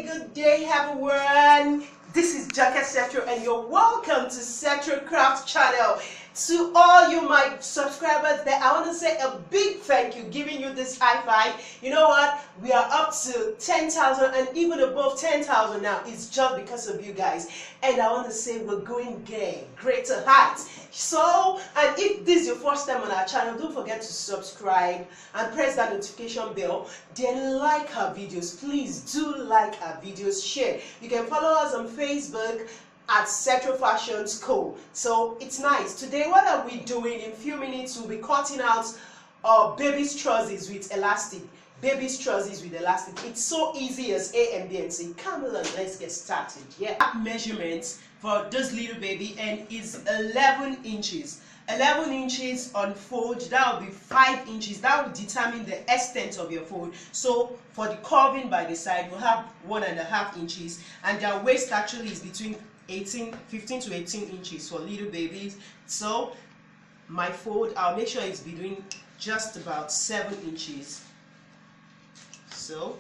Good day everyone. This is Setro and you're welcome to Setro Craft channel. To all you my subscribers there, I want to say a big thank you, giving you this high five. You know what? We are up to 10,000 and even above 10,000 now. It's just because of you guys. And I want to say we're going greater heights. So, and if this is your first time on our channel, don't forget to subscribe and press that notification bell. Then like our videos. Please do like our videos, share. You can follow us on Facebook at Setro Fashions Co. So it's nice. Today, what are we doing? In a few minutes, we'll be cutting out baby's trousers with elastic. Baby's trousers with elastic. It's so easy as A and B and C. Come along, let's get started. Yeah. Measurements for this little baby, and it's 11 inches. 11 inches on fold, that will be 5 inches. That will determine the extent of your fold. So for the curving by the side, we'll have 1.5 inches, and their waist actually is between 15 to 18 inches for little babies. So my fold, I'll make sure it's between just about 7 inches. So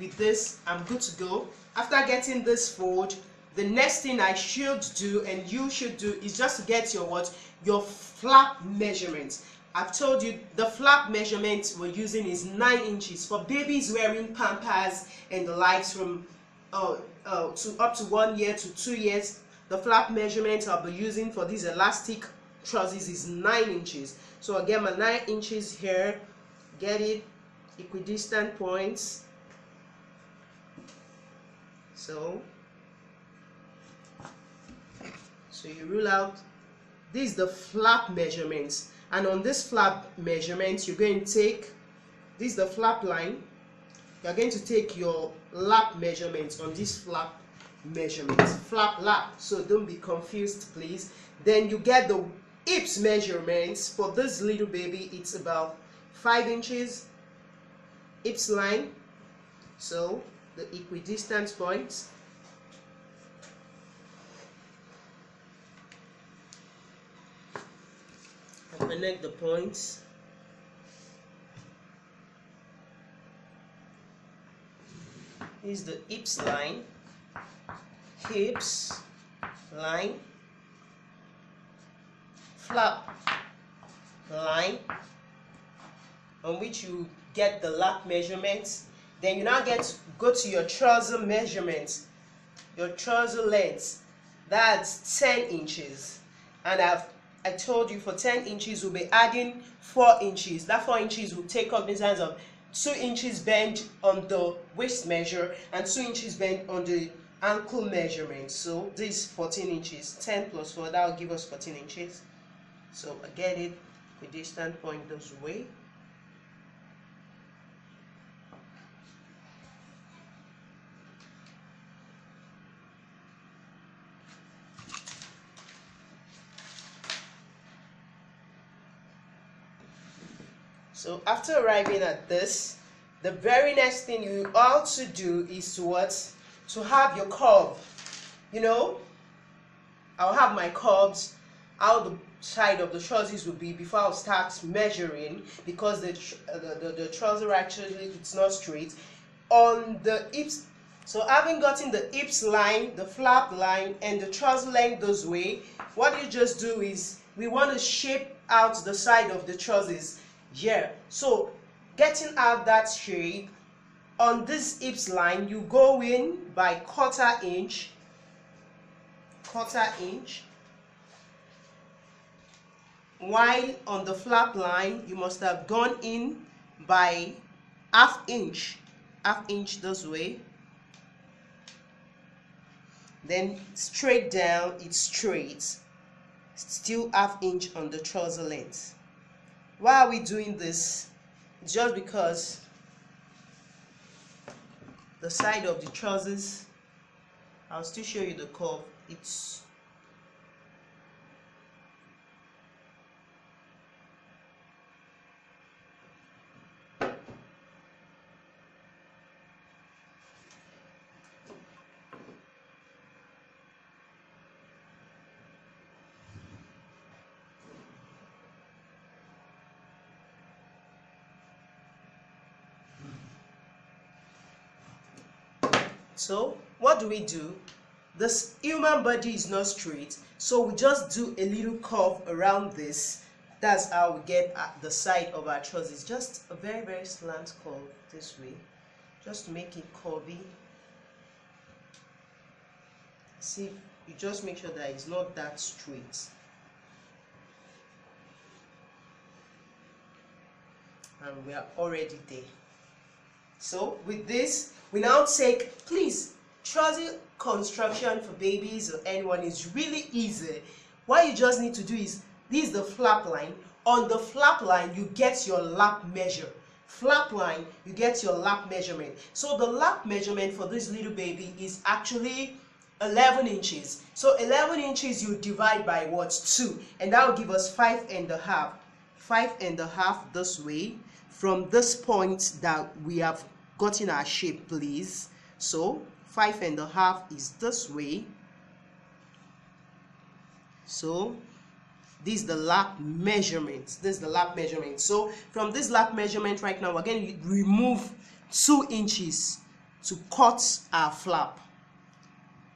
with this, I'm good to go. After getting this fold, the next thing I should do and you should do is just to get your flap measurements. I've told you the flap measurement we're using is 9 inches for babies wearing pampers and the likes from to up to 1 year to 2 years. The flap measurement I'll be using for these elastic trousers is 9 inches. So I'll get my 9 inches here, get it equidistant points. So you rule out, this is the flap measurements, and on this flap measurements you're going to take, this is the flap line, you're going to take your lap measurements on this flap measurements, flap lap, so don't be confused please. Then you get the hips measurements. For this little baby it's about 5 inches hips line, so the equidistant points. Connect the points. Is the hips line, hips line, flap line, on which you get the lap measurements. Then you now go to your trouser measurements, your trouser length. That's 10 inches, and I told you for 10 inches we'll be adding 4 inches. That 4 inches will take cognizance of 2 inches bend on the waist measure and 2 inches bend on the ankle measurement. So this is 14 inches. 10 plus 4, that will give us 14 inches. So I get it with distant point this way. So after arriving at this, the very next thing you ought to do is to have your curve. You know, I'll have my curves, how the side of the trousers will be before I'll start measuring, because the trouser actually, it's not straight on the hips. So having gotten the hips line, the flap line, and the trouser length this way, what you just do is we want to shape out the side of the trousers. Yeah, so getting out that shape on this hips line, you go in by quarter inch, while on the flap line you must have gone in by half inch this way. Then straight down, it's straight, still half inch on the trouser length. Why are we doing this? It's just because the side of the trousers, I'll still show you the curve, it's So what do? This human body is not straight, so we just do a little curve around this. That's how we get at the side of our trousers. Just a very, very slant curve this way, just to make it curvy. See, you just make sure that it's not that straight. And we are already there. So with this, we now take, please, trouser construction for babies or anyone is really easy. What you just need to do is, this is the flap line. On the flap line, you get your lap measure. Flap line, you get your lap measurement. So the lap measurement for this little baby is actually 11 inches. So 11 inches you divide by what? 2. And that will give us 5.5. 5.5 this way. From this point that we have gotten our shape, please. So 5.5 is this way. So this is the lap measurement. This is the lap measurement. So from this lap measurement right now, again, you remove 2 inches to cut our flap.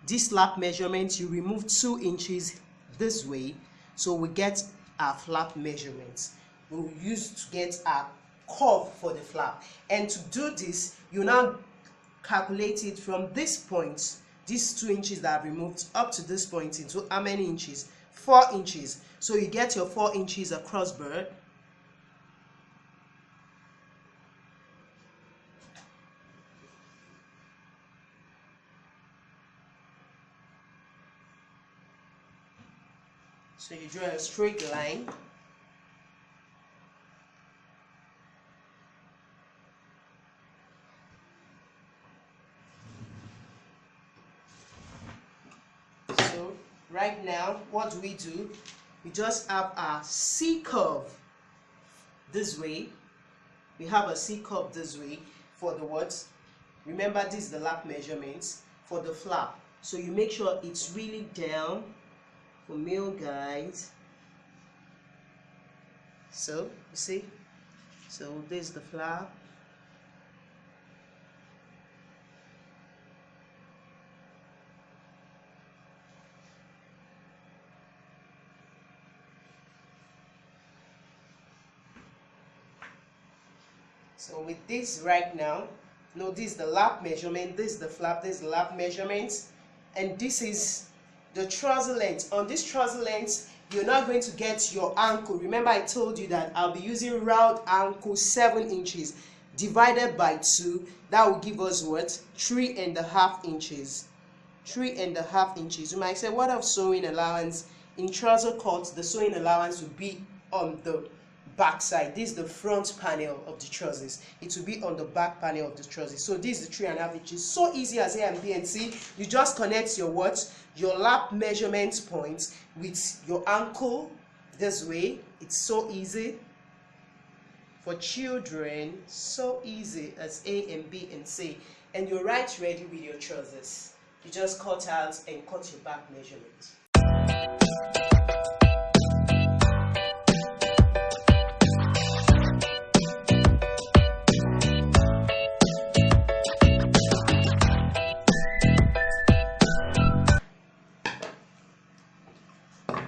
This lap measurement, you remove 2 inches this way, so we get our flap measurement. We'll use to get our curve for the flap. And to do this, you now calculate it from this point, these 2 inches that I've removed, up to this point into how many inches? 4 inches. So you get your 4 inches across bird. So you draw a straight line. So right now, what do? We just have our C curve this way. We have a C curve this way for the what? Remember, this is the lap measurements for the flap. So you make sure it's really down for male guys. So you see, so this is the flap. So with this right now, no, this is the lap measurement, this is the flap, this is the lap measurement, and this is the trouser length. On this trouser length, you're not going to get your ankle. Remember, I told you that I'll be using round ankle 7 inches divided by 2. That will give us what? 3.5 inches. 3.5 inches. You might say, what of sewing allowance? In trouser cuts, the sewing allowance will be on the back side. This is the front panel of the trousers. It will be on the back panel of the trousers. So this is the 3.5 inches. So easy as A and B and C. You just connect your what? Your lap measurement point with your ankle this way. It's so easy for children. So easy as A and B and C. And you're right ready with your trousers. You just cut out and cut your back measurement.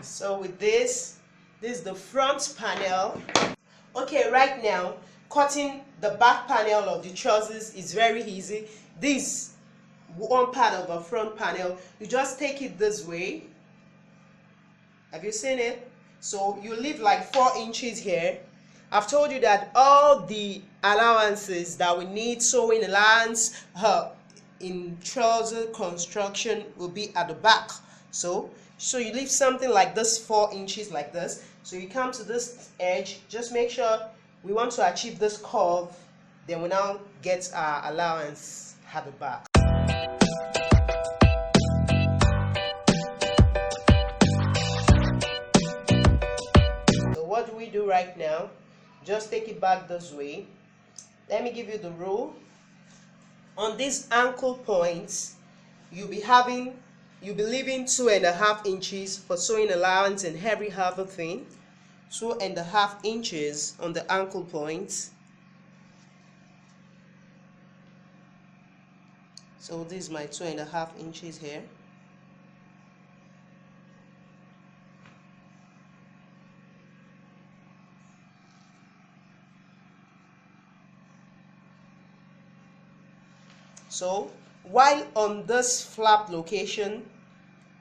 So with this is the front panel. Okay, right now, cutting the back panel of the trousers is very easy. This one part of the front panel, you just take it this way. Have you seen it? So you leave like 4 inches here. I've told you that all the allowances that we need, sewing allowance in trouser construction, will be at the back. So you leave something like this, 4 inches like this. So you come to this edge, just make sure we want to achieve this curve, then we now get our allowance at the back. So what do we do right now? Just take it back this way. Let me give you the rule. On these ankle points, you'll be leaving 2.5 inches for sewing allowance and every other thing. 2.5 inches on the ankle points. So this is my 2.5 inches here. So while on this flap location,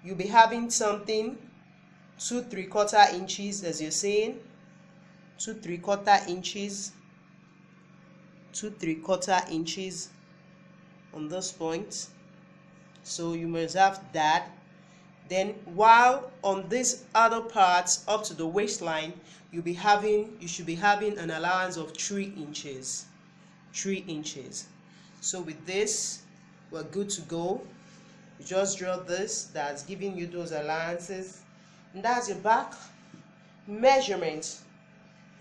you'll be having something 2 3/4 inches, as you're seeing, 2 3/4 inches, 2 3/4 inches on this point. So you must have that. Then while on these other parts up to the waistline, you should be having an allowance of 3 inches. 3 inches. So with this, we're good to go. You just draw this, that's giving you those allowances, and that's your back measurement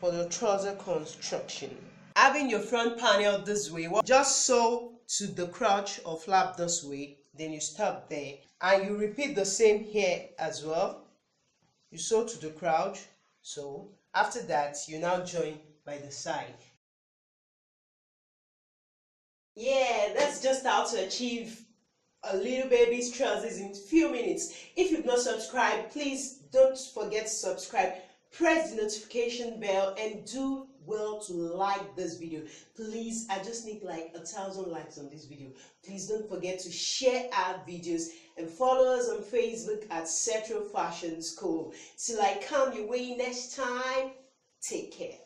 for the trouser construction. Having your front panel this way, just sew to the crotch or flap this way, then you stop there, and you repeat the same here as well. You sew to the crotch, so after that you now join by the side. Yeah, that's just how to achieve a little baby's trousers in few minutes. If you've not subscribed, please don't forget to subscribe, press the notification bell, and do well to like this video. Please, I just need like 1,000 likes on this video. Please don't forget to share our videos and follow us on Facebook at Setro Fashion School. Till I come your way next time, take care.